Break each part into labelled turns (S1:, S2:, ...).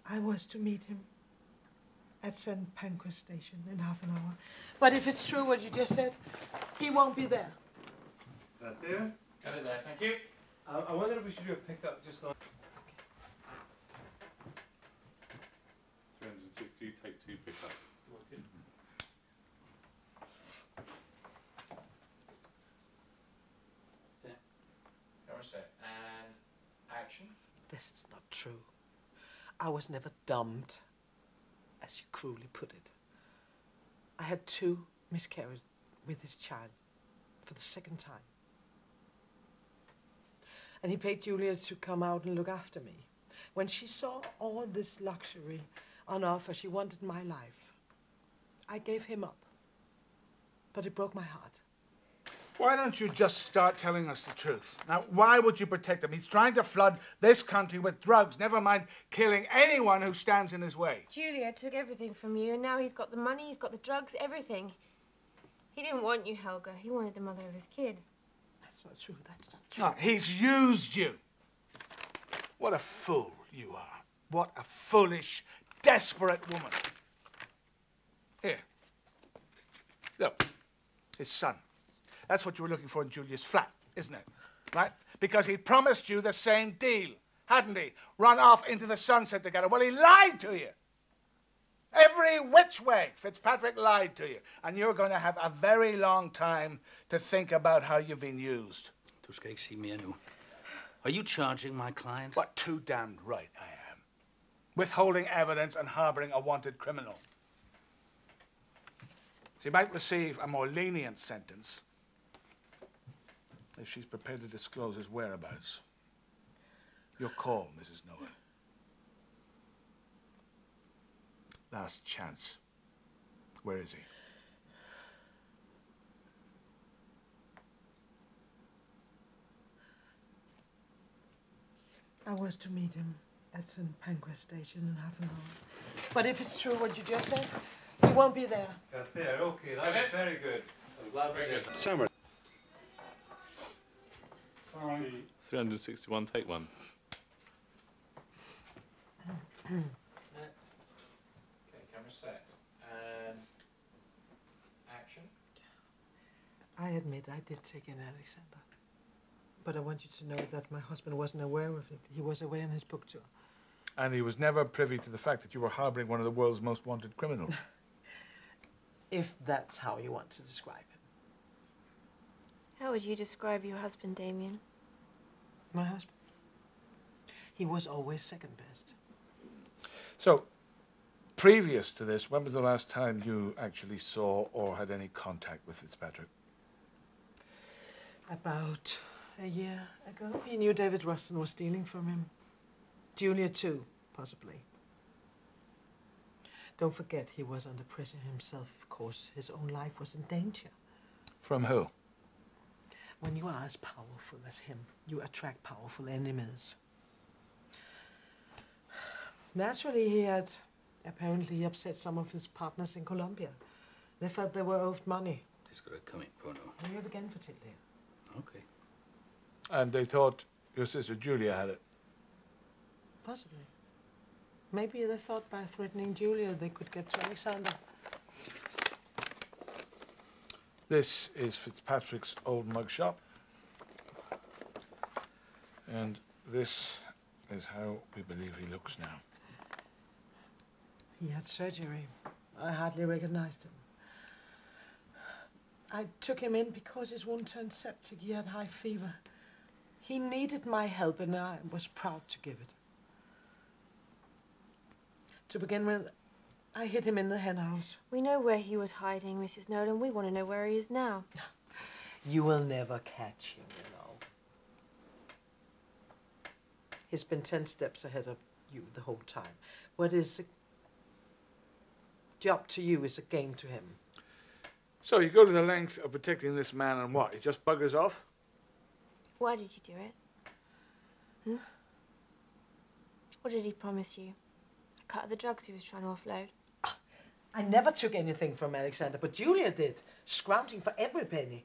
S1: I was to meet him at St. Pancras Station in half an hour. But if it's true what you just said, he won't be there.
S2: That there?
S3: Got it there, thank you.
S2: I wonder if we should do a pickup just on...
S4: 360, take 2, pickup.
S3: Okay. Camera set, and action.
S1: This is not true. I was never dumped, as you cruelly put it. I had 2 miscarriages with his child for the 2nd time. And he paid Julia to come out and look after me. When she saw all this luxury on offer, she wanted my life. I gave him up, but it broke my heart.
S5: Why don't you just start telling us the truth? Now, why would you protect him? He's trying to flood this country with drugs, never mind killing anyone who stands in his way.
S6: Julia took everything from you, and now he's got the money, he's got the drugs, everything. He didn't want you, Helga. He wanted the mother of his kid.
S1: That's not true. That's not true.
S5: No, he's used you. What a fool you are. What a foolish, desperate woman. Here. Look, his son. That's what you were looking for in Julia's flat, isn't it? Right? Because he promised you the same deal, hadn't he? Run off into the sunset together. Well, he lied to you. Every which way, Fitzpatrick lied to you. And you're going to have a very long time to think about how you've been used.
S7: Du skal ikke sige mere nu. Are you charging my client?
S5: But too damned right I am. Withholding evidence and harboring a wanted criminal. She might receive a more lenient sentence if she's prepared to disclose his whereabouts. Your call, Mrs. Noah. Last chance. Where is he?
S1: I was to meet him at St. Pancras Station in half an hour. But if it's true what you just said, he won't be there.
S2: Got there, okay, that was very good. I'm glad we did.
S4: Summer.
S5: Sorry.
S4: 361, take 1.
S3: Okay, camera set, and action.
S1: I admit I did take in Alexander. But I want you to know that my husband wasn't aware of it. He was away on his book tour.
S5: And he was never privy to the fact that you were harboring one of the world's most wanted criminals.
S1: If that's how you want to describe him.
S6: How would you describe your husband, Damien?
S1: My husband? He was always second best.
S5: So, previous to this, when was the last time you actually saw or had any contact with Fitzpatrick?
S1: About a year ago. He knew David Rustin was stealing from him. Julia too, possibly. Don't forget, he was under pressure himself, of course. His own life was in danger.
S5: From who?
S1: When you are as powerful as him, you attract powerful enemies. Naturally, he had apparently upset some of his partners in Colombia. They felt they were owed money.
S7: Det skal du ikke komme ind på nu.
S1: Jeg vil gerne fortælle det.
S7: Okay.
S5: And they thought your sister Julia had it.
S1: Possibly. Maybe they thought by threatening Julia they could get to Alexander.
S5: This is Fitzpatrick's old mugshot. And this is how we believe he looks now.
S1: He had surgery. I hardly recognized him. I took him in because his wound turned septic. He had high fever. He needed my help and I was proud to give it. To begin with, I hid him in the hen house.
S6: We know where he was hiding, Mrs. Nolan. We want to know where he is now.
S1: You will never catch him, you know. He's been 10 steps ahead of you the whole time. What is a job to you is a game to him.
S5: So you go to the length of protecting this man and what? He just buggers off?
S6: Why did you do it? Hmm? What did he promise you? A cut of the drugs he was trying to offload?
S1: I never took anything from Alexander, but Julia did, scrounging for every penny.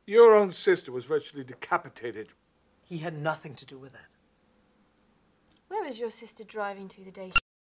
S5: Your own sister was virtually decapitated.
S1: He had nothing to do with that.
S6: Where was your sister driving to the day